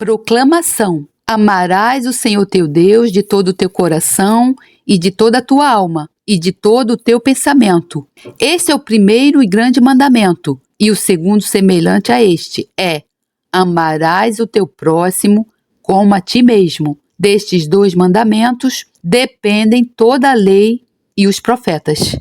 Proclamação: amarás o Senhor teu Deus de todo o teu coração e de toda a tua alma e de todo o teu pensamento. Este é o primeiro e grande mandamento, e o segundo semelhante a este é: amarás o teu próximo como a ti mesmo. Destes dois mandamentos dependem toda a lei e os profetas.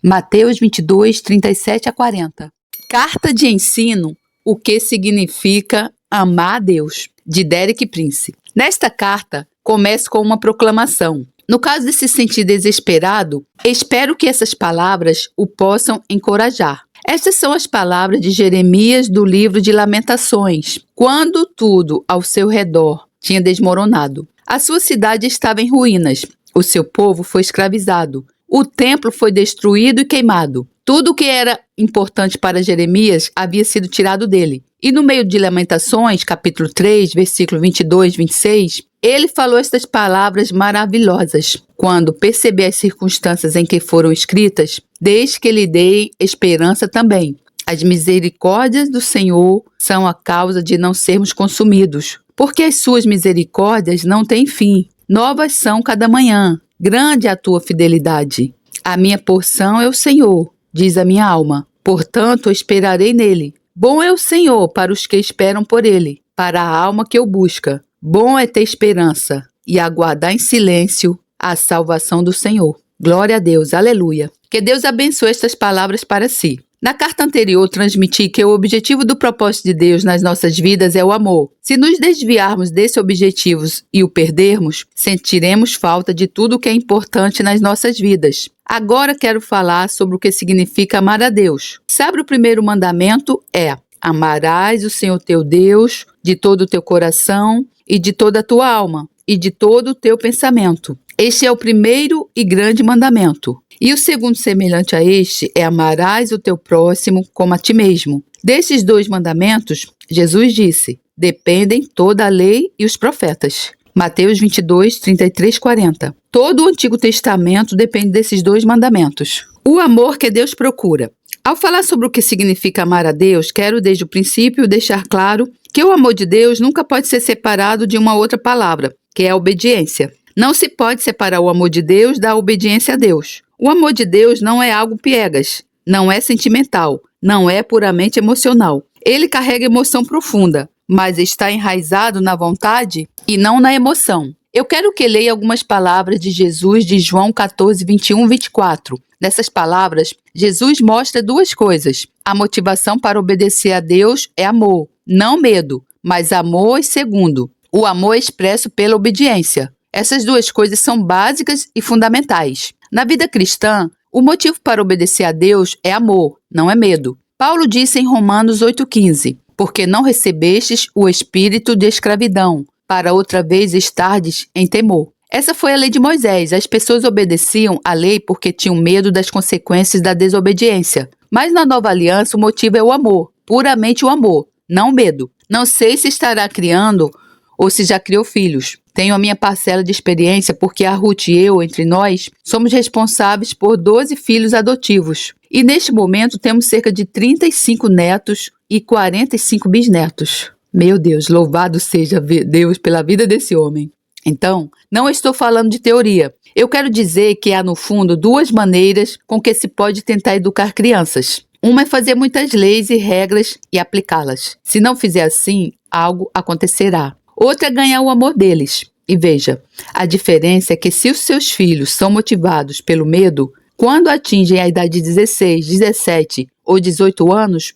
Mateus 22, 37 a 40. Carta de ensino: o que significa amar a Deus, de Derek Prince. Nesta carta, começo com uma proclamação. No caso de se sentir desesperado, espero que essas palavras o possam encorajar. Estas são as palavras de Jeremias do livro de Lamentações, quando tudo ao seu redor tinha desmoronado. A sua cidade estava em ruínas, o seu povo foi escravizado, o templo foi destruído e queimado. Tudo o que era importante para Jeremias havia sido tirado dele. E no meio de Lamentações, capítulo 3, versículo 22, 26, ele falou estas palavras maravilhosas. Quando perceber as circunstâncias em que foram escritas, desde que lhe dei esperança também. As misericórdias do Senhor são a causa de não sermos consumidos, porque as suas misericórdias não têm fim. Novas são cada manhã. Grande é a tua fidelidade. A minha porção é o Senhor, diz a minha alma. Portanto, eu esperarei nele. Bom é o Senhor para os que esperam por ele, para a alma que o busca. Bom é ter esperança e aguardar em silêncio a salvação do Senhor. Glória a Deus, aleluia. Que Deus abençoe estas palavras para si. Na carta anterior, transmiti que o objetivo do propósito de Deus nas nossas vidas é o amor. Se nos desviarmos desse objetivo e o perdermos, sentiremos falta de tudo o que é importante nas nossas vidas. Agora quero falar sobre o que significa amar a Deus. Sabe, o primeiro mandamento é: amarás o Senhor teu Deus de todo o teu coração e de toda a tua alma e de todo o teu pensamento. Este é o primeiro e grande mandamento. E o segundo semelhante a este é: amarás o teu próximo como a ti mesmo. Destes dois mandamentos, Jesus disse, dependem toda a lei e os profetas. Mateus 22, 33, 40. Todo o Antigo Testamento depende desses dois mandamentos. O amor que Deus procura. Ao falar sobre o que significa amar a Deus, quero desde o princípio deixar claro que o amor de Deus nunca pode ser separado de uma outra palavra, que é a obediência. Não se pode separar o amor de Deus da obediência a Deus. O amor de Deus não é algo piegas, não é sentimental, não é puramente emocional. Ele carrega emoção profunda, mas está enraizado na vontade e não na emoção. Eu quero que leia algumas palavras de Jesus de João 14, 21, 24. Nessas palavras, Jesus mostra duas coisas. A motivação para obedecer a Deus é amor, não medo, mas amor e segundo. O amor é expresso pela obediência. Essas duas coisas são básicas e fundamentais. Na vida cristã, o motivo para obedecer a Deus é amor, não é medo. Paulo disse em Romanos 8,15, porque não recebestes o espírito de escravidão, para outra vez estardes em temor. Essa foi a lei de Moisés. As pessoas obedeciam à lei porque tinham medo das consequências da desobediência. Mas na nova aliança o motivo é o amor, puramente o amor, não o medo. Não sei se estará criando ou se já criou filhos. Tenho a minha parcela de experiência porque a Ruth e eu, entre nós, somos responsáveis por 12 filhos adotivos. E neste momento temos cerca de 35 netos e 45 bisnetos. Meu Deus, louvado seja Deus pela vida desse homem. Então, não estou falando de teoria. Eu quero dizer que há no fundo duas maneiras com que se pode tentar educar crianças. Uma é fazer muitas leis e regras e aplicá-las. Se não fizer assim, algo acontecerá. Outra é ganhar o amor deles. E veja, a diferença é que se os seus filhos são motivados pelo medo, quando atingem a idade de 16, 17 ou 18 anos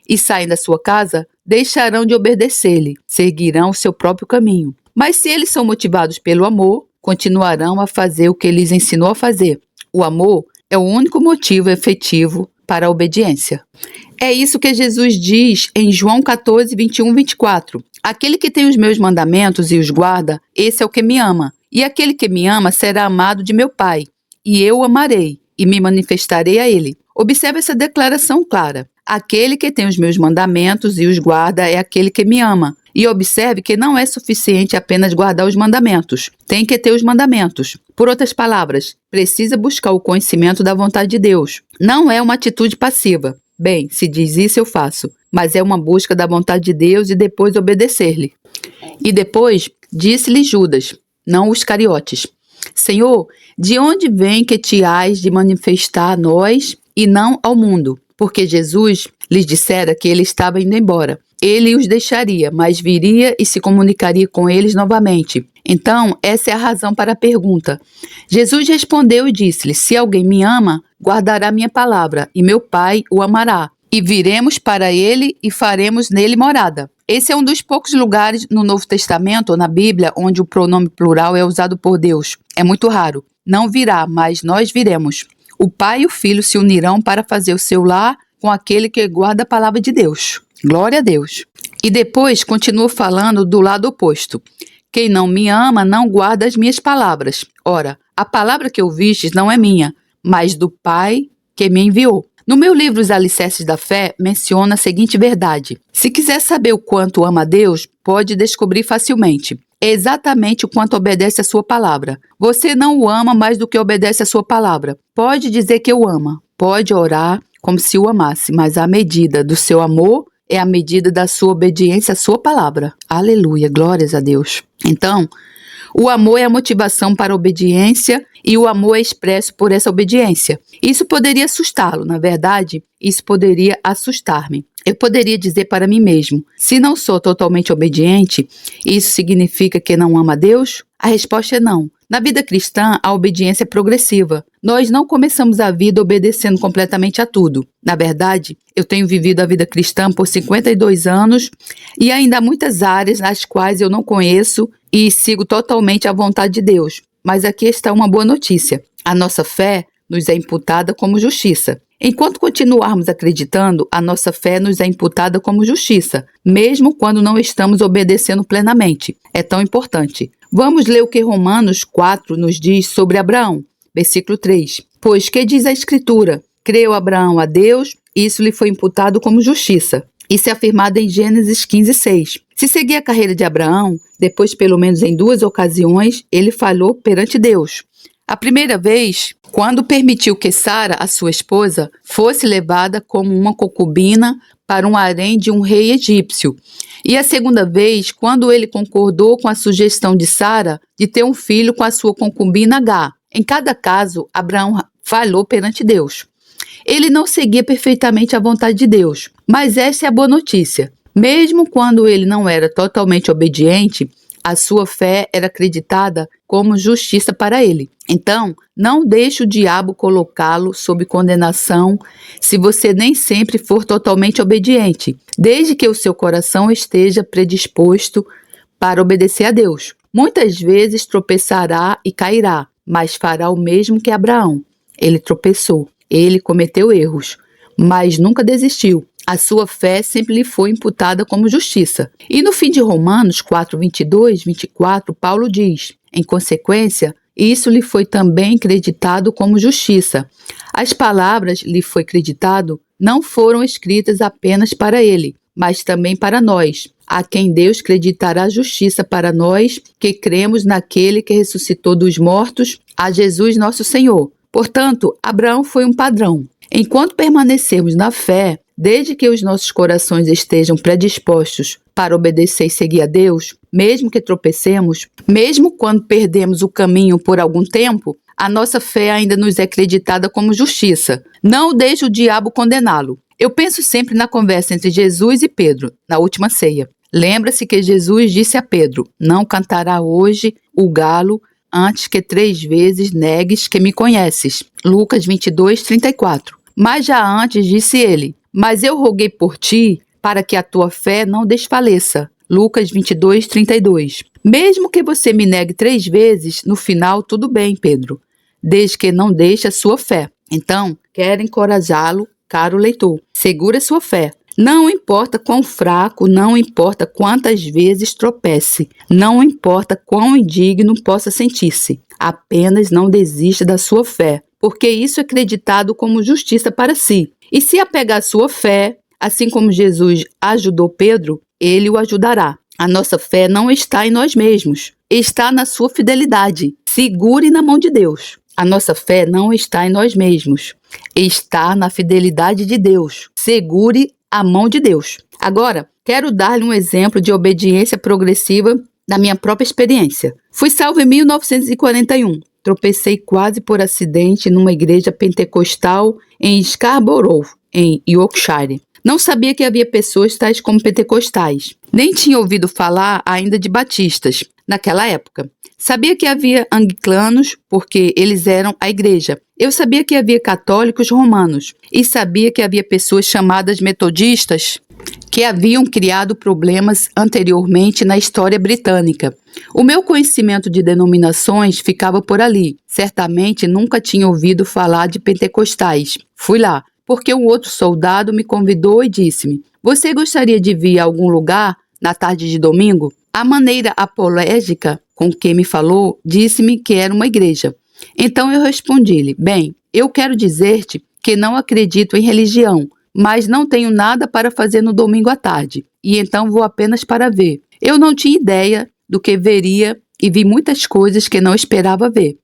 e saem da sua casa, deixarão de obedecer-lhe, seguirão o seu próprio caminho. Mas se eles são motivados pelo amor, continuarão a fazer o que ele lhes ensinou a fazer. O amor é o único motivo efetivo para a obediência. É isso que Jesus diz em João 14, 21, 24. Aquele que tem os meus mandamentos e os guarda, esse é o que me ama. E aquele que me ama será amado de meu Pai. E eu o amarei e me manifestarei a ele. Observe essa declaração clara. Aquele que tem os meus mandamentos e os guarda é aquele que me ama. E observe que não é suficiente apenas guardar os mandamentos. Tem que ter os mandamentos. Por outras palavras, precisa buscar o conhecimento da vontade de Deus. Não é uma atitude passiva. Bem, se diz isso eu faço, mas é uma busca da vontade de Deus e depois obedecer-lhe. E depois disse-lhe Judas, não os Iscariotes: Senhor, de onde vem que te hás de manifestar a nós e não ao mundo? Porque Jesus lhes dissera que ele estava indo embora. Ele os deixaria, mas viria e se comunicaria com eles novamente. Então, essa é a razão para a pergunta. Jesus respondeu e disse-lhe: Se alguém me ama, guardará minha palavra, e meu Pai o amará. E viremos para ele e faremos nele morada. Esse é um dos poucos lugares no Novo Testamento ou na Bíblia onde o pronome plural é usado por Deus. É muito raro. Não virá, mas nós viremos. O pai e o filho se unirão para fazer o seu lar com aquele que guarda a palavra de Deus. Glória a Deus. E depois continua falando do lado oposto. Quem não me ama não guarda as minhas palavras. Ora, a palavra que ouvistes não é minha, mas do Pai que me enviou. No meu livro Os Alicerces da Fé, menciona a seguinte verdade. Se quiser saber o quanto ama a Deus, pode descobrir facilmente. É exatamente o quanto obedece a sua palavra. Você não o ama mais do que obedece a sua palavra. Pode dizer que o ama, pode orar como se o amasse, mas a medida do seu amor é a medida da sua obediência à sua palavra. Aleluia, glórias a Deus. Então, o amor é a motivação para a obediência e o amor é expresso por essa obediência. Isso poderia assustá-lo, na verdade, isso poderia assustar-me. Eu poderia dizer para mim mesmo, se não sou totalmente obediente, isso significa que não amo a Deus? A resposta é não. Na vida cristã, a obediência é progressiva. Nós não começamos a vida obedecendo completamente a tudo. Na verdade, eu tenho vivido a vida cristã por 52 anos e ainda há muitas áreas nas quais eu não conheço e sigo totalmente a vontade de Deus. Mas aqui está uma boa notícia. A nossa fé nos é imputada como justiça. Enquanto continuarmos acreditando, a nossa fé nos é imputada como justiça, mesmo quando não estamos obedecendo plenamente. É tão importante. Vamos ler o que Romanos 4 nos diz sobre Abraão. Versículo 3. Pois que diz a Escritura? Creu Abraão a Deus, e isso lhe foi imputado como justiça. Isso é afirmado em Gênesis 15:6. Se seguir a carreira de Abraão, depois pelo menos em 2 ocasiões, ele falhou perante Deus. A primeira vez, quando permitiu que Sara, a sua esposa, fosse levada como uma concubina para um harém de um rei egípcio. E a segunda vez, quando ele concordou com a sugestão de Sara de ter um filho com a sua concubina Agá. Em cada caso, Abraão falhou perante Deus. Ele não seguia perfeitamente a vontade de Deus, mas essa é a boa notícia. Mesmo quando ele não era totalmente obediente, a sua fé era acreditada como justiça para ele. Então, não deixe o diabo colocá-lo sob condenação se você nem sempre for totalmente obediente, desde que o seu coração esteja predisposto para obedecer a Deus. Muitas vezes tropeçará e cairá, mas fará o mesmo que Abraão. Ele tropeçou, ele cometeu erros, mas nunca desistiu. A sua fé sempre lhe foi imputada como justiça. E no fim de Romanos 4, 22, 24, Paulo diz, em consequência, isso lhe foi também creditado como justiça. As palavras lhe foi creditado não foram escritas apenas para ele, mas também para nós, a quem Deus creditará justiça para nós que cremos naquele que ressuscitou dos mortos, a Jesus nosso Senhor. Portanto, Abraão foi um padrão. Enquanto permanecermos na fé, desde que os nossos corações estejam predispostos para obedecer e seguir a Deus, mesmo que tropecemos, mesmo quando perdemos o caminho por algum tempo, a nossa fé ainda nos é creditada como justiça. Não deixe o diabo condená-lo. Eu penso sempre na conversa entre Jesus e Pedro, na última ceia. Lembra-se que Jesus disse a Pedro, não cantará hoje o galo antes que 3 vezes negues que me conheces. Lucas 22, 34. Mas já antes disse ele, mas eu roguei por ti para que a tua fé não desfaleça. Lucas 22, 32. Mesmo que você me negue 3 vezes, no final tudo bem, Pedro, desde que não deixe a sua fé. Então, quero encorajá-lo, caro leitor. Segura sua fé. Não importa quão fraco, não importa quantas vezes tropece, não importa quão indigno possa sentir-se. Apenas não desista da sua fé, porque isso é acreditado como justiça para si. E se apegar à sua fé, assim como Jesus ajudou Pedro, ele o ajudará. A nossa fé não está em nós mesmos, está na sua fidelidade. Segure na mão de Deus. A nossa fé não está em nós mesmos. está na fidelidade de Deus. Segure a mão de Deus. Agora, quero dar-lhe um exemplo de obediência progressiva da minha própria experiência. Fui salvo em 1941. Tropecei quase por acidente numa igreja pentecostal em Scarborough, em Yorkshire. Não sabia que havia pessoas tais como pentecostais. Nem tinha ouvido falar ainda de batistas naquela época. Sabia que havia anglicanos, porque eles eram a igreja. Eu sabia que havia católicos romanos. E sabia que havia pessoas chamadas metodistas que haviam criado problemas anteriormente na história britânica. O meu conhecimento de denominações ficava por ali. Certamente nunca tinha ouvido falar de pentecostais. Fui lá, porque um outro soldado me convidou e disse-me: "Você gostaria de vir a algum lugar na tarde de domingo?" A maneira apológica com que me falou disse-me que era uma igreja. Então eu respondi-lhe: "Bem, eu quero dizer-te que não acredito em religião, mas não tenho nada para fazer no domingo à tarde, e então vou apenas para ver." Eu não tinha ideia do que veria e vi muitas coisas que não esperava ver.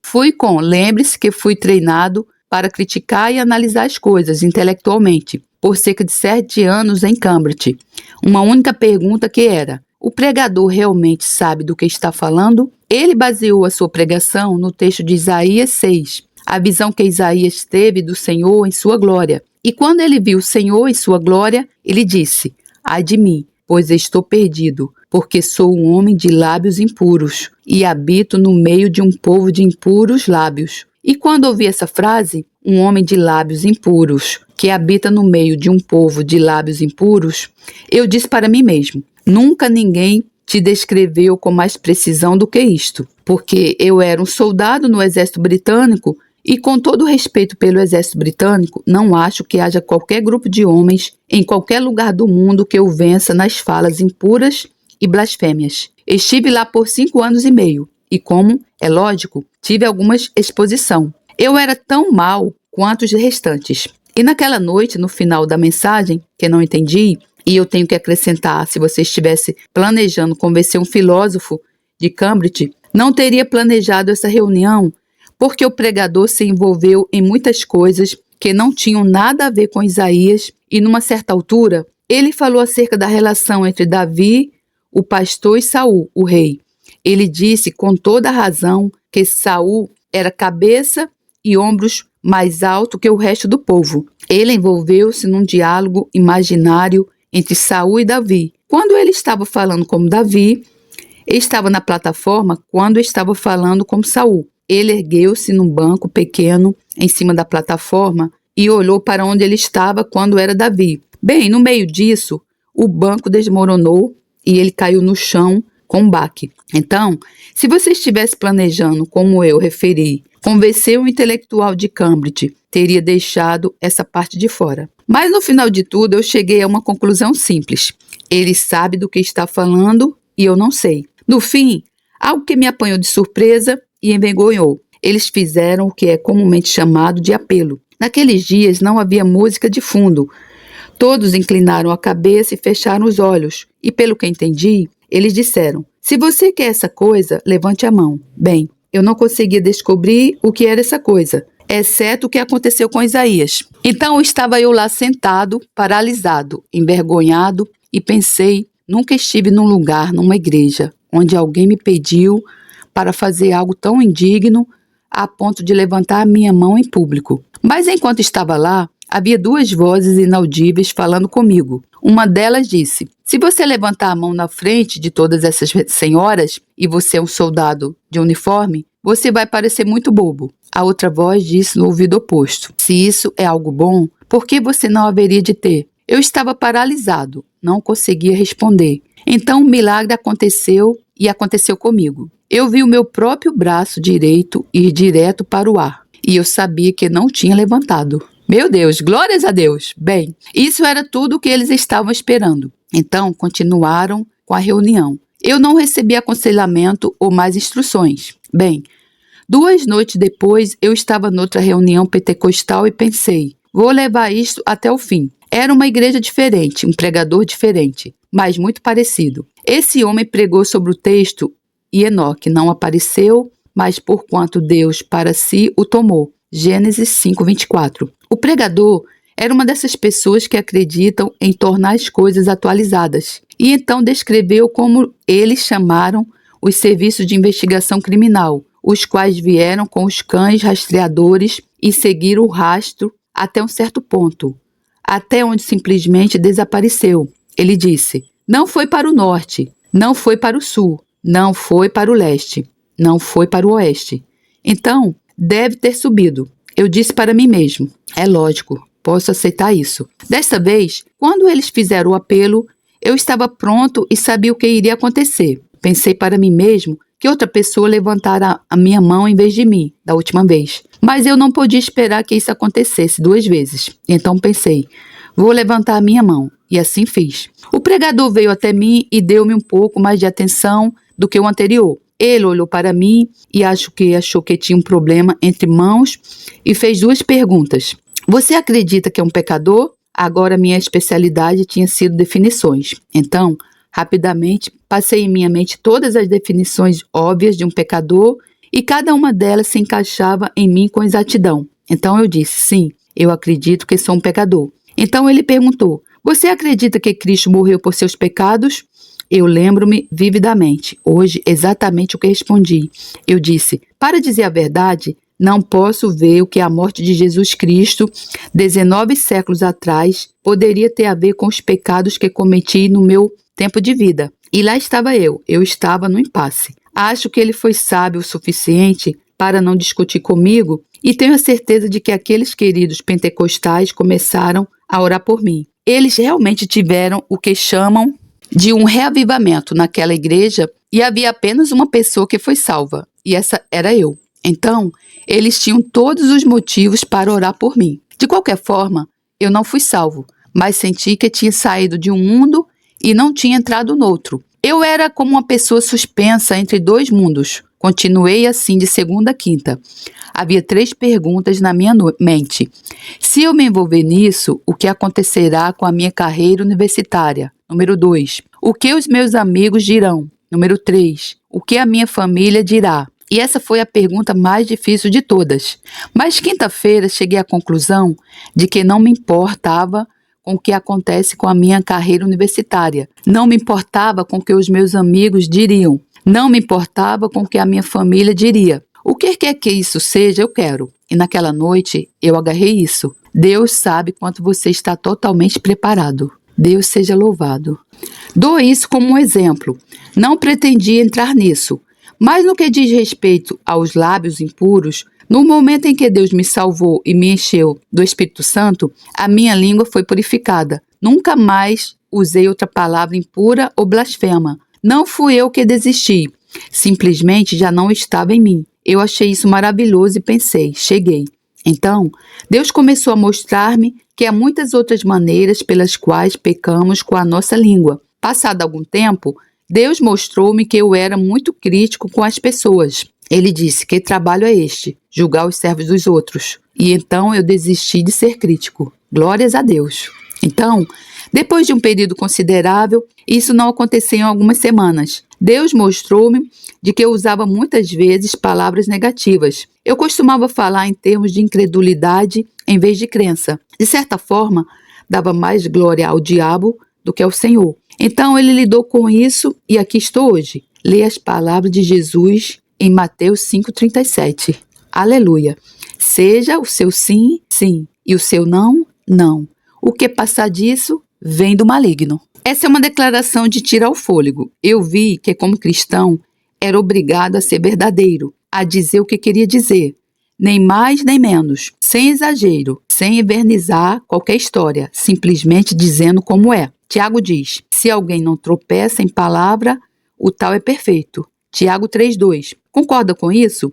Lembre-se que fui treinado para criticar e analisar as coisas intelectualmente, por cerca de 7 anos em Cambridge. Uma única pergunta que era: o pregador realmente sabe do que está falando? Ele baseou a sua pregação no texto de Isaías 6, a visão que Isaías teve do Senhor em sua glória. E quando ele viu o Senhor em sua glória, ele disse: "Ai de mim, pois estou perdido, porque sou um homem de lábios impuros e habito no meio de um povo de impuros lábios." E quando ouvi essa frase, um homem de lábios impuros, que habita no meio de um povo de lábios impuros, eu disse para mim mesmo: nunca ninguém te descreveu com mais precisão do que isto, porque eu era um soldado no exército britânico e, com todo respeito pelo exército britânico, não acho que haja qualquer grupo de homens em qualquer lugar do mundo que o vença nas falas impuras e blasfêmias. Estive lá por 5 anos e meio e, como é lógico, tive alguma exposição. Eu era tão mal quanto os restantes. E naquela noite, no final da mensagem, que não entendi, e eu tenho que acrescentar, se você estivesse planejando convencer um filósofo de Cambridge, não teria planejado essa reunião, porque o pregador se envolveu em muitas coisas que não tinham nada a ver com Isaías, e numa certa altura, ele falou acerca da relação entre Davi, o pastor, e Saul, o rei. Ele disse com toda a razão que Saul era cabeça e ombros mais alto que o resto do povo. Ele envolveu-se num diálogo imaginário entre Saul e Davi. Quando ele estava falando como Davi, estava na plataforma quando estava falando como Saul. Ele ergueu-se num banco pequeno em cima da plataforma e olhou para onde ele estava quando era Davi. Bem, no meio disso, o banco desmoronou e ele caiu no chão com um baque. Então, se você estivesse planejando, como eu referi, convencer um intelectual de Cambridge, teria deixado essa parte de fora. Mas no final de tudo, eu cheguei a uma conclusão simples. Ele sabe do que está falando e eu não sei. No fim, algo que me apanhou de surpresa e envergonhou. Eles fizeram o que é comumente chamado de apelo. Naqueles dias não havia música de fundo. Todos inclinaram a cabeça e fecharam os olhos. E pelo que entendi, eles disseram: "Se você quer essa coisa, levante a mão." Bem, eu não conseguia descobrir o que era essa coisa, exceto o que aconteceu com Isaías. Então estava eu lá sentado, paralisado, envergonhado, e pensei: nunca estive num lugar, numa igreja, onde alguém me pediu para fazer algo tão indigno a ponto de levantar a minha mão em público. Mas enquanto estava lá, havia 2 vozes inaudíveis falando comigo. Uma delas disse: "Se você levantar a mão na frente de todas essas senhoras e você é um soldado de uniforme, você vai parecer muito bobo." A outra voz disse no ouvido oposto: "Se isso é algo bom, por que você não haveria de ter?" Eu estava paralisado, não conseguia responder. Então um milagre aconteceu e aconteceu comigo. Eu vi o meu próprio braço direito ir direto para o ar e eu sabia que não tinha levantado. Meu Deus, glórias a Deus! Bem, isso era tudo o que eles estavam esperando. Então continuaram com a reunião. Eu não recebi aconselhamento ou mais instruções. Bem, 2 noites depois eu estava noutra reunião pentecostal e pensei: vou levar isto até o fim. Era uma igreja diferente, um pregador diferente, mas muito parecido. Esse homem pregou sobre o texto e Enoque não apareceu, mas porquanto Deus para si o tomou. Gênesis 5:24. O pregador era uma dessas pessoas que acreditam em tornar as coisas atualizadas, e então descreveu como eles chamaram os serviços de investigação criminal, os quais vieram com os cães rastreadores e seguiram o rastro até um certo ponto, até onde simplesmente desapareceu. Ele disse: não foi para o norte, não foi para o sul, não foi para o leste, não foi para o oeste. Então, deve ter subido. Eu disse para mim mesmo: é lógico, posso aceitar isso. Desta vez, quando eles fizeram o apelo, eu estava pronto e sabia o que iria acontecer. Pensei para mim mesmo que outra pessoa levantara a minha mão em vez de mim, da última vez. Mas eu não podia esperar que isso acontecesse 2 vezes. Então pensei: vou levantar a minha mão. E assim fiz. O pregador veio até mim e deu-me um pouco mais de atenção do que o anterior. Ele olhou para mim e acho que achou que tinha um problema entre mãos e fez 2 perguntas. Você acredita que é um pecador? Agora minha especialidade tinha sido definições. Então, rapidamente, passei em minha mente todas as definições óbvias de um pecador e cada uma delas se encaixava em mim com exatidão. Então eu disse: sim, eu acredito que sou um pecador. Então ele perguntou: você acredita que Cristo morreu por seus pecados? Eu lembro-me vividamente, hoje, exatamente o que respondi. Eu disse: para dizer a verdade, não posso ver o que a morte de Jesus Cristo, 19 séculos atrás, poderia ter a ver com os pecados que cometi no meu tempo de vida. E lá estava eu estava no impasse. Acho que ele foi sábio o suficiente para não discutir comigo e tenho a certeza de que aqueles queridos pentecostais começaram a orar por mim. Eles realmente tiveram o que chamam de um reavivamento naquela igreja e havia apenas uma pessoa que foi salva, e essa era eu. Então, eles tinham todos os motivos para orar por mim. De qualquer forma, eu não fui salvo, mas senti que tinha saído de um mundo e não tinha entrado no outro. Eu era como uma pessoa suspensa entre 2 mundos. Continuei assim de segunda a quinta. Havia 3 perguntas na minha mente. Se eu me envolver nisso, o que acontecerá com a minha carreira universitária? Número 2. O que os meus amigos dirão? Número 3. O que a minha família dirá? E essa foi a pergunta mais difícil de todas. Mas quinta-feira cheguei à conclusão de que não me importava com o que acontece com a minha carreira universitária. Não me importava com o que os meus amigos diriam. Não me importava com o que a minha família diria. O que quer que isso seja, eu quero. E naquela noite, eu agarrei isso. Deus sabe quanto você está totalmente preparado. Deus seja louvado. Dou isso como um exemplo. Não pretendi entrar nisso. Mas no que diz respeito aos lábios impuros, no momento em que Deus me salvou e me encheu do Espírito Santo, a minha língua foi purificada. Nunca mais usei outra palavra impura ou blasfema. Não fui eu que desisti. Simplesmente já não estava em mim. Eu achei isso maravilhoso e pensei: cheguei. Então, Deus começou a mostrar-me que há muitas outras maneiras pelas quais pecamos com a nossa língua. Passado algum tempo, Deus mostrou-me que eu era muito crítico com as pessoas. Ele disse: que trabalho é este? Julgar os servos dos outros. E então eu desisti de ser crítico. Glórias a Deus. Então, depois de um período considerável, isso não aconteceu em algumas semanas. Deus mostrou-me de que eu usava muitas vezes palavras negativas. Eu costumava falar em termos de incredulidade em vez de crença. De certa forma, dava mais glória ao diabo do que ao Senhor. Então ele lidou com isso e aqui estou hoje. Leia as palavras de Jesus em Mateus 5,37. Aleluia. Seja o seu sim, sim, e o seu não, não. O que passar disso vem do maligno. Essa é uma declaração de tirar o fôlego. Eu vi que, como cristão, era obrigado a ser verdadeiro, a dizer o que queria dizer, nem mais nem menos, sem exagero, sem invernizar qualquer história, simplesmente dizendo como é. Tiago diz: se alguém não tropeça em palavra, o tal é perfeito. Tiago 3,2. Concorda com isso?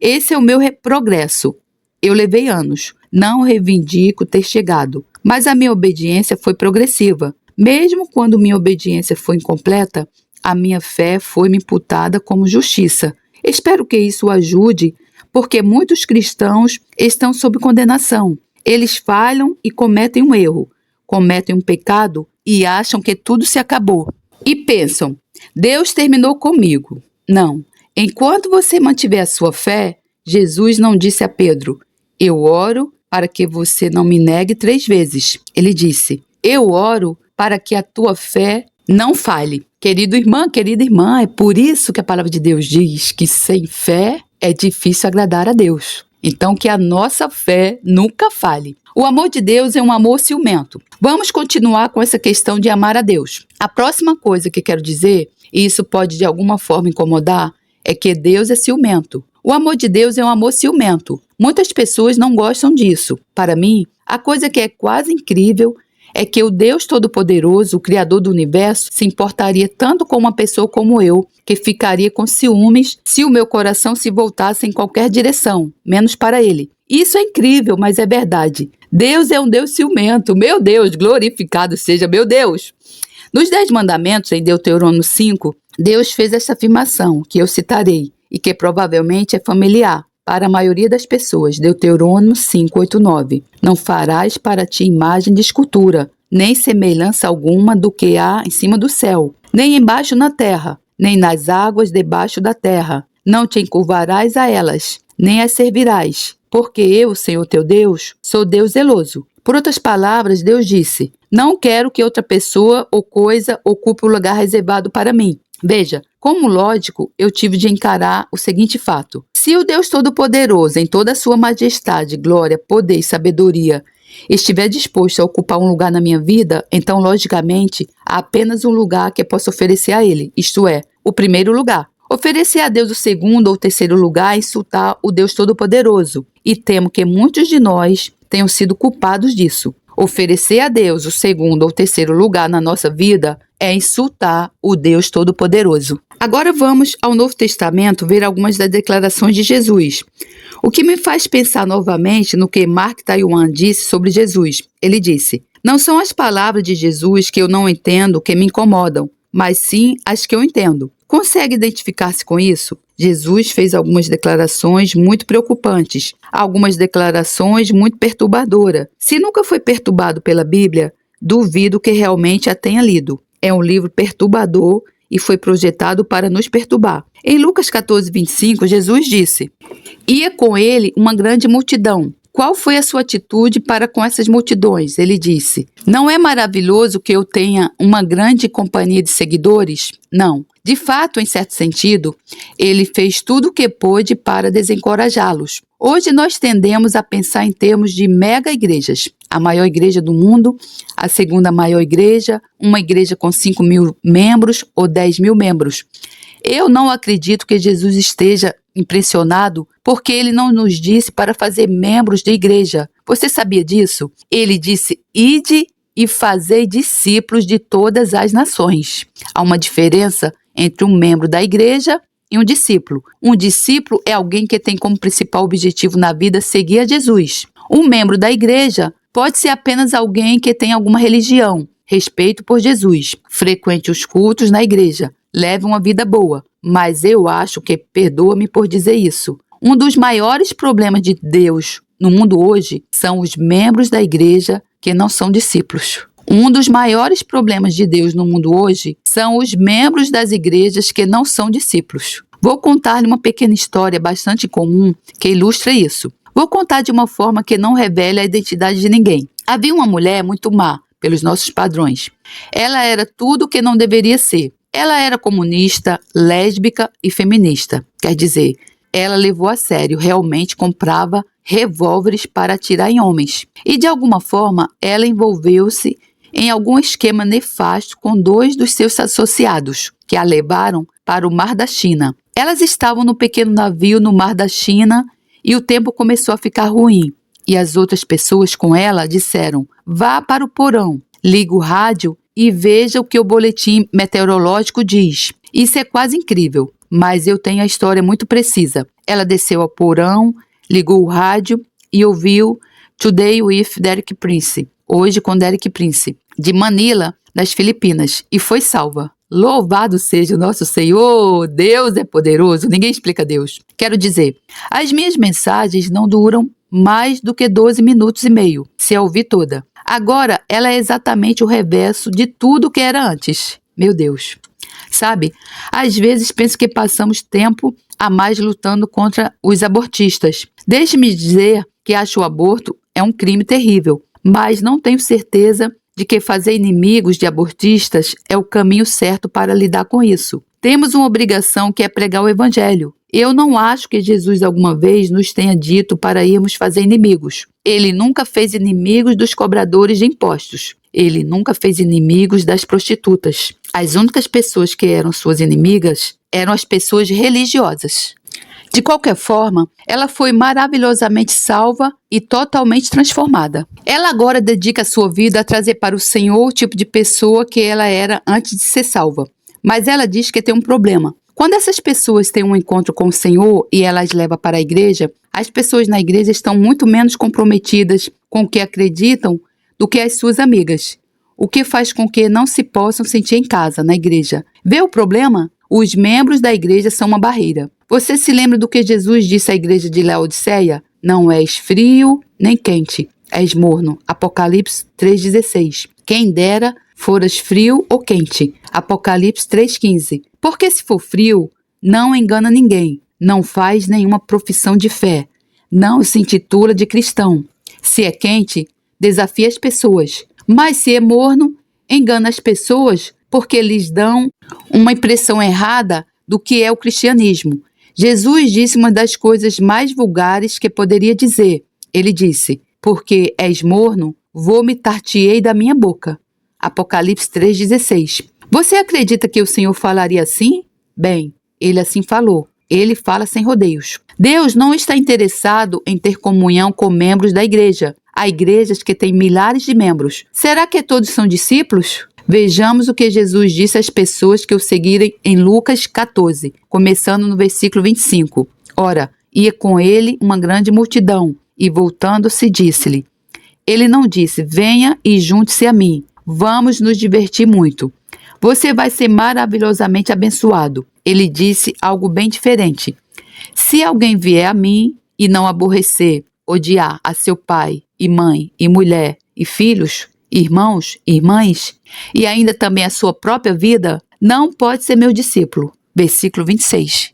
Esse é o meu progresso. Eu levei anos. Não reivindico ter chegado, mas a minha obediência foi progressiva. Mesmo quando minha obediência foi incompleta, a minha fé foi-me imputada como justiça. Espero que isso o ajude, porque muitos cristãos estão sob condenação. Eles falham e cometem um erro, cometem um pecado e acham que tudo se acabou. E pensam: Deus terminou comigo. Não. Enquanto você mantiver a sua fé, Jesus não disse a Pedro: Eu oro para que você não me negue 3 vezes. Ele disse: eu oro para que a tua fé não falhe. Querido irmão, querida irmã, é por isso que a palavra de Deus diz que sem fé é difícil agradar a Deus. Então, que a nossa fé nunca falhe. O amor de Deus é um amor ciumento. Vamos continuar com essa questão de amar a Deus. A próxima coisa que quero dizer, e isso pode de alguma forma incomodar, é que Deus é ciumento. O amor de Deus é um amor ciumento. Muitas pessoas não gostam disso. Para mim, a coisa que é quase incrível é que o Deus Todo-Poderoso, o Criador do Universo, se importaria tanto com uma pessoa como eu, que ficaria com ciúmes se o meu coração se voltasse em qualquer direção, menos para Ele. Isso é incrível, mas é verdade. Deus é um Deus ciumento. Meu Deus, glorificado seja meu Deus. Nos 10 mandamentos, em Deuteronômio 5, Deus fez essa afirmação, que eu citarei, e que provavelmente é familiar para a maioria das pessoas. Deuteronômio 5, 8, 9. Não farás para ti imagem de escultura, nem semelhança alguma do que há em cima do céu, nem embaixo na terra, nem nas águas debaixo da terra. Não te encurvarás a elas, nem as servirás, porque eu, Senhor teu Deus, sou Deus zeloso. Por outras palavras, Deus disse: não quero que outra pessoa ou coisa ocupe o lugar reservado para mim. Veja, como lógico, eu tive de encarar o seguinte fato. Se o Deus Todo-Poderoso, em toda a sua majestade, glória, poder e sabedoria, estiver disposto a ocupar um lugar na minha vida, então, logicamente, há apenas um lugar que eu posso oferecer a Ele, isto é, o primeiro lugar. Oferecer a Deus o segundo ou terceiro lugar é insultar o Deus Todo-Poderoso, e temo que muitos de nós tenham sido culpados disso. Oferecer a Deus o segundo ou terceiro lugar na nossa vida é insultar o Deus Todo-Poderoso. Agora vamos ao Novo Testamento ver algumas das declarações de Jesus. O que me faz pensar novamente no que Mark Twain disse sobre Jesus. Ele disse: não são as palavras de Jesus que eu não entendo que me incomodam, mas sim as que eu entendo. Consegue identificar-se com isso? Jesus fez algumas declarações muito preocupantes, algumas declarações muito perturbadoras. Se nunca foi perturbado pela Bíblia, duvido que realmente a tenha lido. É um livro perturbador e foi projetado para nos perturbar. Em Lucas 14, 25, Jesus disse: ia com ele uma grande multidão. Qual foi a sua atitude para com essas multidões? Ele disse: não é maravilhoso que eu tenha uma grande companhia de seguidores? Não. De fato, em certo sentido, ele fez tudo o que pôde para desencorajá-los. Hoje nós tendemos a pensar em termos de mega igrejas. A maior igreja do mundo, a segunda maior igreja, uma igreja com 5.000 membros ou 10.000 membros. Eu não acredito que Jesus esteja impressionado porque ele não nos disse para fazer membros de igreja. Você sabia disso? Ele disse: ide e fazei discípulos de todas as nações. Há uma diferença entre um membro da igreja e um discípulo. Um discípulo é alguém que tem como principal objetivo na vida seguir a Jesus. Um membro da igreja pode ser apenas alguém que tem alguma religião, respeito por Jesus, frequente os cultos na igreja, leve uma vida boa. Mas eu acho que, perdoa-me por dizer isso, um dos maiores problemas de Deus no mundo hoje são os membros da igreja que não são discípulos. Um dos maiores problemas de Deus no mundo hoje são os membros das igrejas que não são discípulos. Vou contar-lhe uma pequena história bastante comum que ilustra isso. Vou contar de uma forma que não revele a identidade de ninguém. Havia uma mulher muito má, pelos nossos padrões. Ela era tudo o que não deveria ser. Ela era comunista, lésbica e feminista. Quer dizer, ela levou a sério, realmente comprava revólveres para atirar em homens. E de alguma forma, ela envolveu-se em algum esquema nefasto com 2 dos seus associados, que a levaram para o Mar da China. Elas estavam no pequeno navio no Mar da China e o tempo começou a ficar ruim. E as outras pessoas com ela disseram: vá para o porão, liga o rádio e veja o que o boletim meteorológico diz. Isso é quase incrível, mas eu tenho a história muito precisa. Ela desceu ao porão, ligou o rádio e ouviu Today with Derek Prince, hoje com Derek Prince, de Manila, nas Filipinas, e foi salva. Louvado seja o nosso Senhor, Deus é poderoso, ninguém explica Deus. Quero dizer, as minhas mensagens não duram mais do que 12 minutos e meio, se a ouvir toda. Agora, ela é exatamente o reverso de tudo que era antes. Meu Deus. Sabe, às vezes penso que passamos tempo a mais lutando contra os abortistas. Deixe-me dizer que acho o aborto é um crime terrível, mas não tenho certeza de que fazer inimigos de abortistas é o caminho certo para lidar com isso. Temos uma obrigação que é pregar o evangelho. Eu não acho que Jesus alguma vez nos tenha dito para irmos fazer inimigos. Ele nunca fez inimigos dos cobradores de impostos. Ele nunca fez inimigos das prostitutas. As únicas pessoas que eram suas inimigas eram as pessoas religiosas. De qualquer forma, ela foi maravilhosamente salva e totalmente transformada. Ela agora dedica sua vida a trazer para o Senhor o tipo de pessoa que ela era antes de ser salva. Mas ela diz que tem um problema. Quando essas pessoas têm um encontro com o Senhor e ela as leva para a igreja, as pessoas na igreja estão muito menos comprometidas com o que acreditam do que as suas amigas, o que faz com que não se possam sentir em casa na igreja. Vê o problema? Os membros da igreja são uma barreira. Você se lembra do que Jesus disse à igreja de Laodiceia? Não és frio nem quente, és morno. Apocalipse 3,16. Quem dera foras frio ou quente. Apocalipse 3,15. Porque se for frio, não engana ninguém, não faz nenhuma profissão de fé, não se intitula de cristão. Se é quente, desafia as pessoas. Mas se é morno, engana as pessoas porque lhes dão uma impressão errada do que é o cristianismo. Jesus disse uma das coisas mais vulgares que poderia dizer. Ele disse, porque és morno, vomitar-te-ei da minha boca. Apocalipse 3,16. Você acredita que o Senhor falaria assim? Bem, ele assim falou. Ele fala sem rodeios. Deus não está interessado em ter comunhão com membros da igreja. Há igrejas que têm milhares de membros. Será que todos são discípulos? Vejamos o que Jesus disse às pessoas que o seguirem em Lucas 14, começando no versículo 25. Ora, ia com ele uma grande multidão, e voltando-se disse-lhe. Ele não disse, venha e junte-se a mim, vamos nos divertir muito. Você vai ser maravilhosamente abençoado. Ele disse algo bem diferente. Se alguém vier a mim e não aborrecer, odiar a seu pai e mãe e mulher e filhos, irmãos, irmãs, e ainda também a sua própria vida, não pode ser meu discípulo. Versículo 26.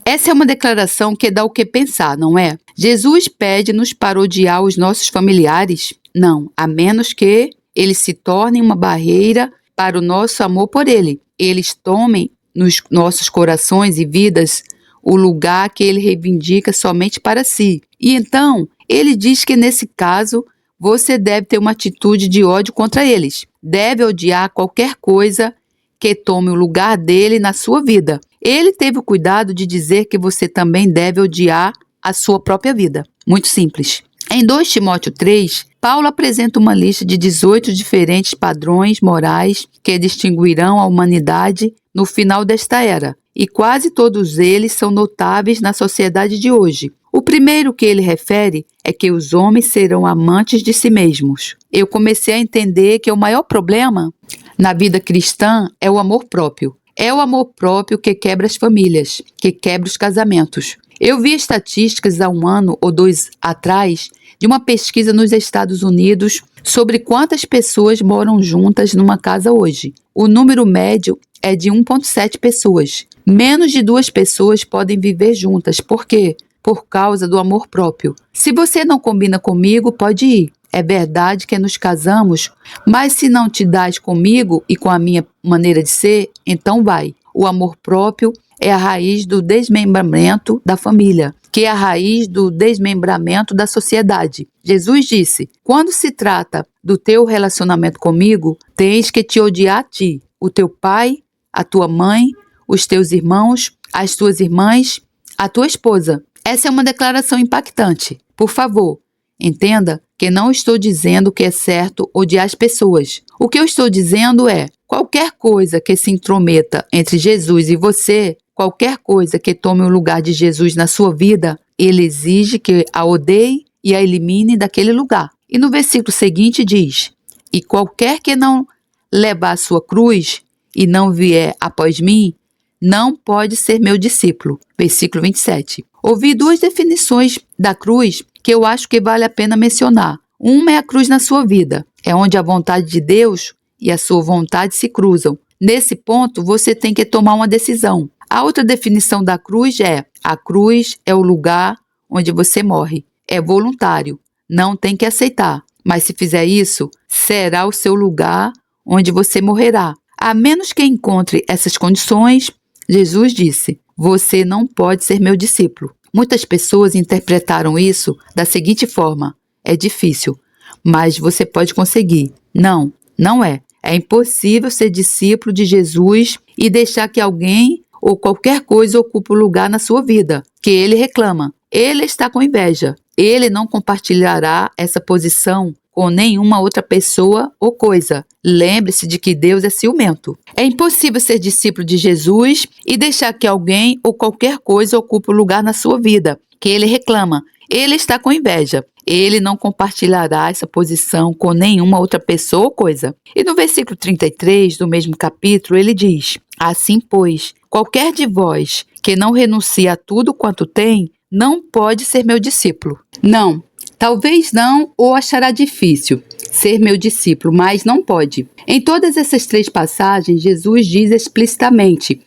Essa é uma declaração que dá o que pensar, não é? Jesus pede-nos para odiar os nossos familiares? Não, a menos que eles se tornem uma barreira para o nosso amor por ele. Eles tomem nos nossos corações e vidas o lugar que ele reivindica somente para si. E então, ele diz que nesse caso, você deve ter uma atitude de ódio contra eles. Deve odiar qualquer coisa que tome o lugar dele na sua vida. Ele teve o cuidado de dizer que você também deve odiar a sua própria vida. Muito simples. Em 2 Timóteo 3, Paulo apresenta uma lista de 18 diferentes padrões morais que distinguirão a humanidade no final desta era, e quase todos eles são notáveis na sociedade de hoje. O primeiro que ele refere é que os homens serão amantes de si mesmos. Eu comecei a entender que o maior problema na vida cristã é o amor próprio. É o amor próprio que quebra as famílias, que quebra os casamentos. Eu vi estatísticas há 1 ano ou 2 atrás de uma pesquisa nos Estados Unidos sobre quantas pessoas moram juntas numa casa hoje. O número médio é de 1,7 pessoas. Menos de 2 pessoas podem viver juntas. Por quê? Por causa do amor próprio. Se você não combina comigo, pode ir. É verdade que nos casamos, mas se não te dás comigo e com a minha maneira de ser, então vai. O amor próprio é a raiz do desmembramento da família, que é a raiz do desmembramento da sociedade. Jesus disse, quando se trata do teu relacionamento comigo, tens que te odiar a ti, o teu pai, a tua mãe, os teus irmãos, as tuas irmãs, a tua esposa. Essa é uma declaração impactante. Por favor, entenda que não estou dizendo que é certo odiar as pessoas. O que eu estou dizendo é, qualquer coisa que se intrometa entre Jesus e você, qualquer coisa que tome o lugar de Jesus na sua vida, ele exige que a odeie e a elimine daquele lugar. E no versículo seguinte diz, e qualquer que não levar a sua cruz e não vier após mim, não pode ser meu discípulo. Versículo 27. Ouvi 2 definições da cruz que eu acho que vale a pena mencionar. Uma é a cruz na sua vida, é onde a vontade de Deus e a sua vontade se cruzam. Nesse ponto, você tem que tomar uma decisão. A outra definição da cruz é A cruz é o lugar onde você morre. É voluntário, não tem que aceitar. Mas se fizer isso, será o seu lugar onde você morrerá. A menos que encontre essas condições, Jesus disse, você não pode ser meu discípulo. Muitas pessoas interpretaram isso da seguinte forma, é difícil, mas você pode conseguir. Não, não é. É impossível ser discípulo de Jesus e deixar que alguém ou qualquer coisa ocupe o lugar na sua vida, que ele reclama. Ele está com inveja. Ele não compartilhará essa posição com nenhuma outra pessoa ou coisa. Lembre-se de que Deus é ciumento. É impossível ser discípulo de Jesus e deixar que alguém ou qualquer coisa ocupe o lugar na sua vida, que ele reclama. Ele está com inveja. Ele não compartilhará essa posição com nenhuma outra pessoa ou coisa. E no versículo 33 do mesmo capítulo, ele diz, assim, pois, qualquer de vós que não renuncia a tudo quanto tem, não pode ser meu discípulo. Não, talvez não ou achará difícil ser meu discípulo, mas não pode. Em todas essas 3 passagens, Jesus diz explicitamente,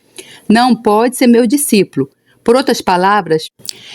não pode ser meu discípulo. Por outras palavras,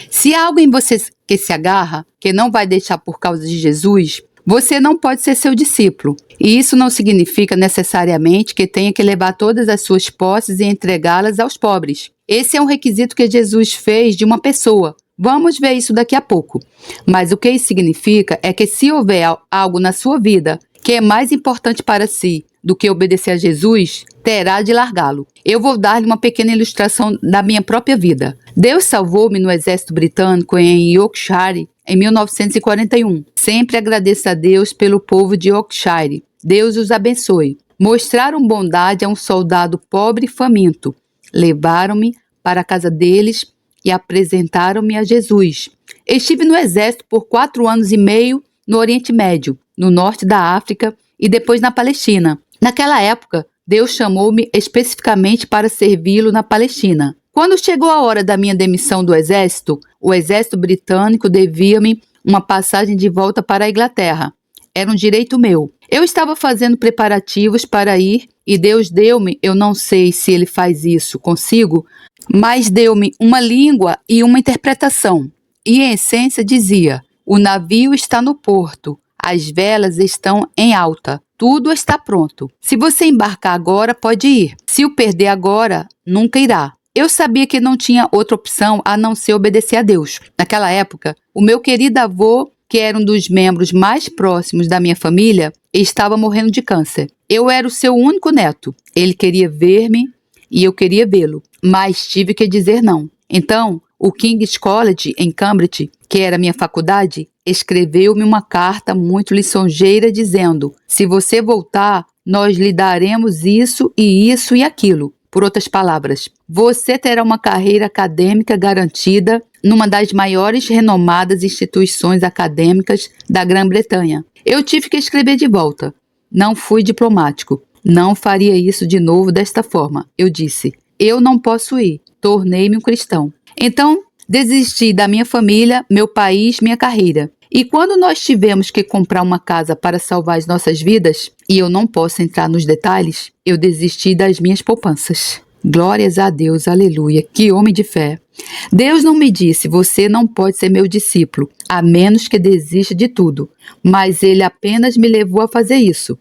se há algo em você que se agarra, que não vai deixar por causa de Jesus, você não pode ser seu discípulo. E isso não significa necessariamente que tenha que levar todas as suas posses e entregá-las aos pobres. Esse é um requisito que Jesus fez de uma pessoa. Vamos ver isso daqui a pouco. Mas o que isso significa é que se houver algo na sua vida que é mais importante para si do que obedecer a Jesus, terá de largá-lo. Eu vou dar-lhe uma pequena ilustração da minha própria vida. Deus salvou-me no exército britânico em Yorkshire em 1941. Sempre agradeço a Deus pelo povo de Yorkshire. Deus os abençoe. Mostraram bondade a um soldado pobre e faminto. Levaram-me para a casa deles e apresentaram-me a Jesus. Estive no exército por 4 anos e meio no Oriente Médio, no norte da África e depois na Palestina. Naquela época, Deus chamou-me especificamente para servi-lo na Palestina. Quando chegou a hora da minha demissão do exército, o exército britânico devia-me uma passagem de volta para a Inglaterra. Era um direito meu. Eu estava fazendo preparativos para ir e Deus deu-me, eu não sei se ele faz isso consigo, mas deu-me uma língua e uma interpretação. E em essência dizia, o navio está no porto, as velas estão em alta, tudo está pronto. Se você embarcar agora, pode ir. Se o perder agora, nunca irá. Eu sabia que não tinha outra opção a não ser obedecer a Deus. Naquela época, o meu querido avô, que era um dos membros mais próximos da minha família, estava morrendo de câncer. Eu era o seu único neto. Ele queria ver-me e eu queria vê-lo, mas tive que dizer não. Então, o King's College, em Cambridge, que era minha faculdade, escreveu-me uma carta muito lisonjeira dizendo, se você voltar, nós lhe daremos isso e aquilo. Por outras palavras, você terá uma carreira acadêmica garantida numa das maiores renomadas instituições acadêmicas da Grã-Bretanha. Eu tive que escrever de volta. Não fui diplomático. Não faria isso de novo desta forma. Eu disse, eu não posso ir. Tornei-me um cristão. Então, desisti da minha família, meu país, minha carreira. E quando nós tivemos que comprar uma casa para salvar as nossas vidas, e eu não posso entrar nos detalhes, eu desisti das minhas poupanças. Glórias a Deus, aleluia, que homem de fé. Deus não me disse, você não pode ser meu discípulo, a menos que desista de tudo. Mas ele apenas me levou a fazer isso.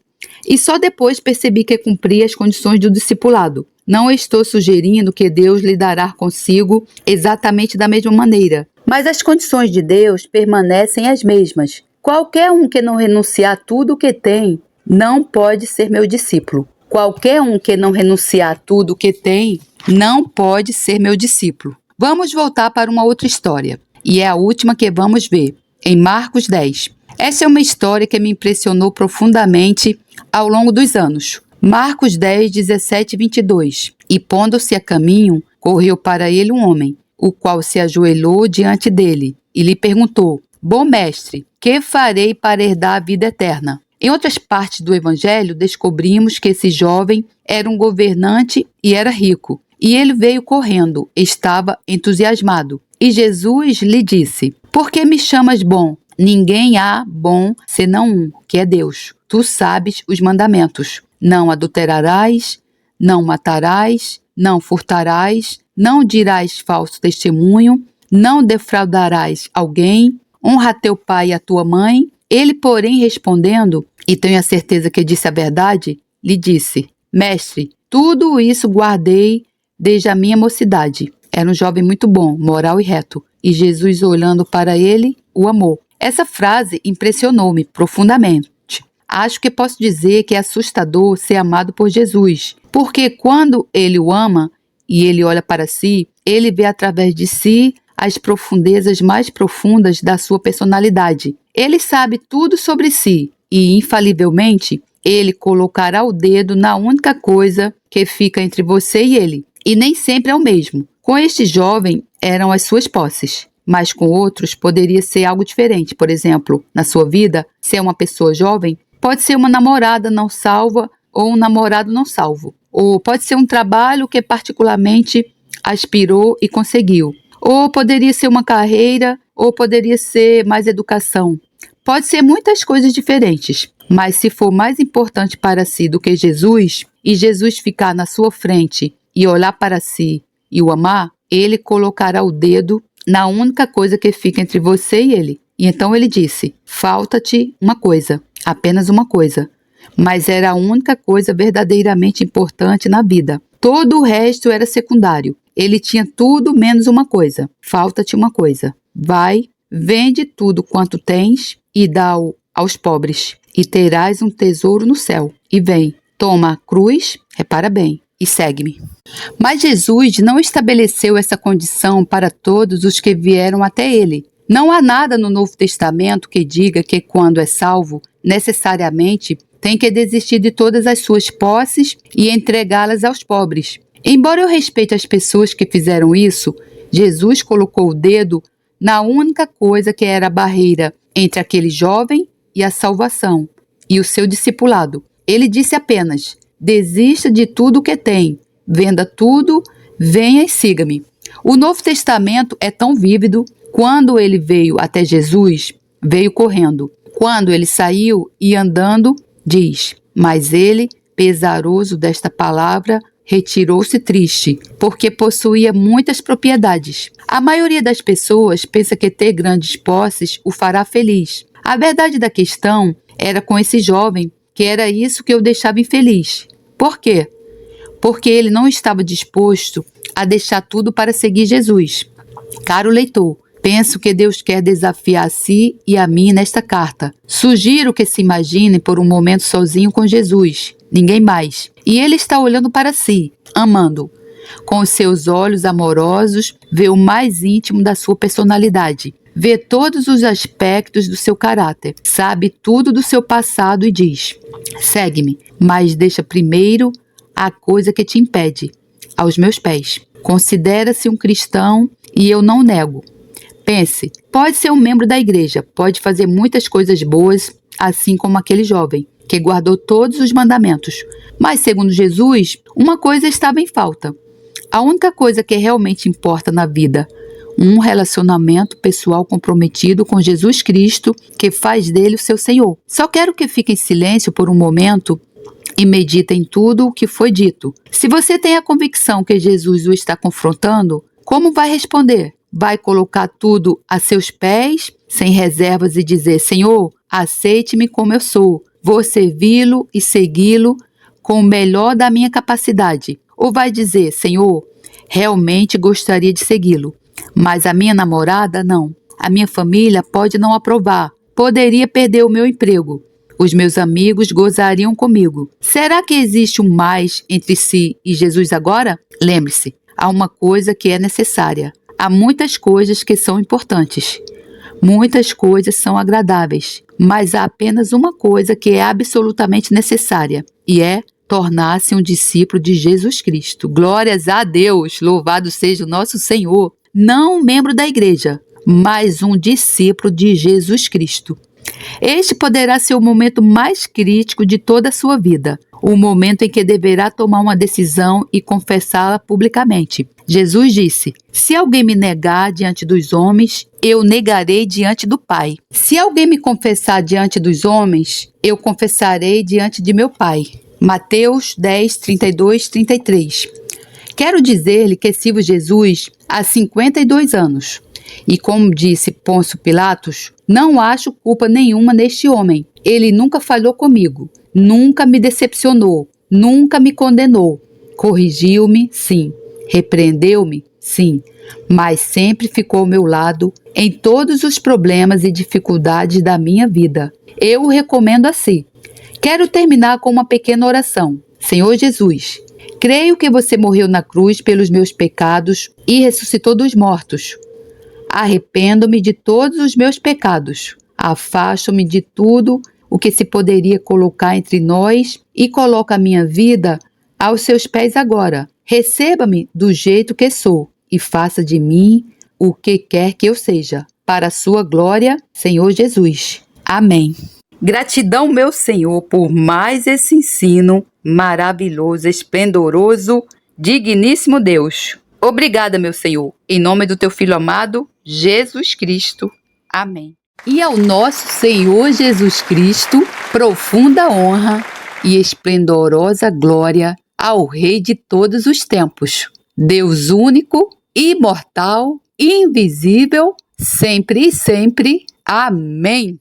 E só depois percebi que cumpria as condições do discipulado. Não estou sugerindo que Deus lidará consigo exatamente da mesma maneira, mas as condições de Deus permanecem as mesmas. Qualquer um que não renunciar a tudo o que tem, não pode ser meu discípulo. Qualquer um que não renunciar a tudo o que tem, não pode ser meu discípulo. Vamos voltar para uma outra história, e é a última que vamos ver, em Marcos 10. Essa é uma história que me impressionou profundamente ao longo dos anos. Marcos 10, 17 e 22. E pondo-se a caminho, correu para ele um homem, o qual se ajoelhou diante dele, e lhe perguntou, bom mestre, que farei para herdar a vida eterna? Em outras partes do Evangelho, descobrimos que esse jovem era um governante e era rico. E ele veio correndo, estava entusiasmado. E Jesus lhe disse, por que me chamas bom? Ninguém há bom senão um, que é Deus. Tu sabes os mandamentos. Não adulterarás, não matarás, não furtarás, não dirás falso testemunho, não defraudarás alguém, honra teu pai e a tua mãe. Ele, porém, respondendo, e tenho a certeza que disse a verdade, lhe disse: Mestre, tudo isso guardei desde a minha mocidade. Era um jovem muito bom, moral e reto, e Jesus, olhando para ele, o amou. Essa frase impressionou-me profundamente. Acho que posso dizer que é assustador ser amado por Jesus, porque quando ele o ama e ele olha para si, ele vê através de si as profundezas mais profundas da sua personalidade. Ele sabe tudo sobre si e, infalivelmente, ele colocará o dedo na única coisa que fica entre você e ele. E nem sempre é o mesmo. Com este jovem eram as suas posses, mas com outros poderia ser algo diferente. Por exemplo, na sua vida, se é uma pessoa jovem, pode ser uma namorada não salva ou um namorado não salvo. Ou pode ser um trabalho que particularmente aspirou e conseguiu. Ou poderia ser uma carreira, ou poderia ser mais educação. Pode ser muitas coisas diferentes. Mas se for mais importante para si do que Jesus, e Jesus ficar na sua frente e olhar para si e o amar, ele colocará o dedo na única coisa que fica entre você e ele. E então ele disse: falta-te uma coisa, apenas uma coisa. Mas era a única coisa verdadeiramente importante na vida. Todo o resto era secundário. Ele tinha tudo menos uma coisa. Falta-te uma coisa. Vai, vende tudo quanto tens e dá-o aos pobres, e terás um tesouro no céu. E vem, toma a cruz, repara bem, e segue-me. Mas Jesus não estabeleceu essa condição para todos os que vieram até ele. Não há nada no Novo Testamento que diga que quando é salvo, necessariamente tem que desistir de todas as suas posses e entregá-las aos pobres. Embora eu respeite as pessoas que fizeram isso, Jesus colocou o dedo na única coisa que era a barreira entre aquele jovem e a salvação, e o seu discipulado. Ele disse apenas: desista de tudo o que tem, venda tudo, venha e siga-me. O Novo Testamento é tão vívido. Quando ele veio até Jesus, veio correndo. Quando ele saiu e andando, diz: mas ele, pesaroso desta palavra, retirou-se triste, porque possuía muitas propriedades. A maioria das pessoas pensa que ter grandes posses o fará feliz. A verdade da questão era com esse jovem que era isso que o deixava infeliz. Por quê? Porque ele não estava disposto a deixar tudo para seguir Jesus. Caro leitor, penso que Deus quer desafiar a si e a mim nesta carta. Sugiro que se imagine por um momento sozinho com Jesus, ninguém mais. E ele está olhando para si, amando. Com os seus olhos amorosos, vê o mais íntimo da sua personalidade. Vê todos os aspectos do seu caráter. Sabe tudo do seu passado e diz: segue-me, mas deixa primeiro a coisa que te impede, aos meus pés. Considera-se um cristão e eu não nego. Pense, pode ser um membro da igreja, pode fazer muitas coisas boas, assim como aquele jovem, que guardou todos os mandamentos. Mas, segundo Jesus, uma coisa estava em falta. A única coisa que realmente importa na vida: um relacionamento pessoal comprometido com Jesus Cristo, que faz dele o seu Senhor. Só quero que fique em silêncio por um momento e medite em tudo o que foi dito. Se você tem a convicção que Jesus o está confrontando, como vai responder? Vai colocar tudo a seus pés, sem reservas, e dizer: Senhor, aceite-me como eu sou, vou servi-lo e segui-lo com o melhor da minha capacidade? Ou vai dizer: Senhor, realmente gostaria de segui-lo, mas a minha namorada não, a minha família pode não aprovar, poderia perder o meu emprego, os meus amigos gozariam comigo. Será que existe um mais entre si e Jesus agora? Lembre-se, há uma coisa que é necessária. Há muitas coisas que são importantes. Muitas coisas são agradáveis. Mas há apenas uma coisa que é absolutamente necessária. E é tornar-se um discípulo de Jesus Cristo. Glórias a Deus! Louvado seja o nosso Senhor. Não um membro da igreja, mas um discípulo de Jesus Cristo. Este poderá ser o momento mais crítico de toda a sua vida. O momento em que deverá tomar uma decisão e confessá-la publicamente. Jesus disse: se alguém me negar diante dos homens, eu negarei diante do Pai. Se alguém me confessar diante dos homens, eu confessarei diante de meu Pai. Mateus 10, 32, 33. Quero dizer-lhe que sirvo Jesus há 52 anos. E como disse Pôncio Pilatos, não acho culpa nenhuma neste homem. Ele nunca falhou comigo, nunca me decepcionou, nunca me condenou. Corrigiu-me, sim. Repreendeu-me, sim. Mas sempre ficou ao meu lado em todos os problemas e dificuldades da minha vida. Eu o recomendo assim. Quero terminar com uma pequena oração. Senhor Jesus, creio que você morreu na cruz pelos meus pecados e ressuscitou dos mortos. Arrependo-me de todos os meus pecados. Afasto-me de tudo o que se poderia colocar entre nós e coloco a minha vida aos seus pés agora. Receba-me do jeito que sou e faça de mim o que quer que eu seja. Para a sua glória, Senhor Jesus. Amém. Gratidão, meu Senhor, por mais esse ensino maravilhoso, esplendoroso, digníssimo Deus. Obrigada, meu Senhor, em nome do teu Filho amado, Jesus Cristo. Amém. E ao nosso Senhor Jesus Cristo, profunda honra e esplendorosa glória ao Rei de todos os tempos, Deus único, imortal, invisível, sempre e sempre. Amém.